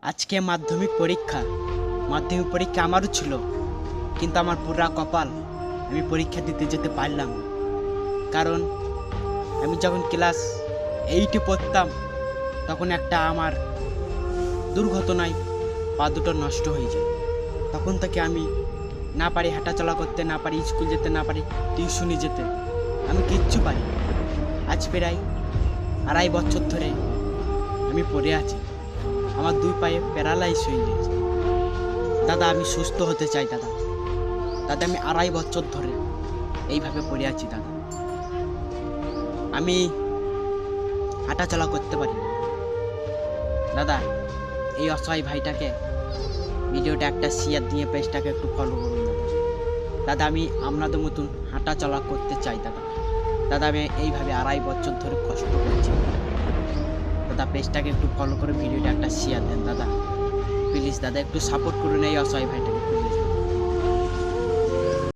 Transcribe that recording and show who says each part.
Speaker 1: আজকে মাধ্যমিক পরীক্ষা আমারও ছিল, কিন্তু আমার পুরা কপাল, আমি পরীক্ষা দিতে যেতে পারলাম না। কারণ আমি যখন ক্লাস 8-এ পড়তাম তখন একটা আমার দুর্ঘটনায় পা দুটো নষ্ট হয়ে যায়। তখন থেকে আমি না পারি হাঁটাচলা করতে, না পারি স্কুল যেতে, না পারি টিউশনি যেতে, আমি কিচ্ছু পারি না। আজ প্রায় 2.5 বছর ধরে আমি পড়ে আছি, আমার 2 পায়ে প্যারালাইজ হয়ে গেছে। দাদা আমি সুস্থ হতে চাই দাদা। আমি 2.5 বছর ধরে এইভাবে পড়ে আছি দাদা। আমি হাঁটাচলা করতে পারি না দাদা। এই অসহায় ভাইটাকে ভিডিওটা একটা শেয়ার দিয়ে পেজটাকে একটু ফলো করুন দাদা। আমি আপনাদের মতন হাঁটাচলা করতে চাই দাদা। আমি এইভাবে 2.5 বছর ধরে কষ্ট করছি দাদা। পেজটাকে একটু ফলো করে ভিডিওটা একটা শেয়ার দেন দাদা, প্লিজ দাদা। একটু সাপোর্ট করুন এই অসহায় ভাইটাকে প্লিজ।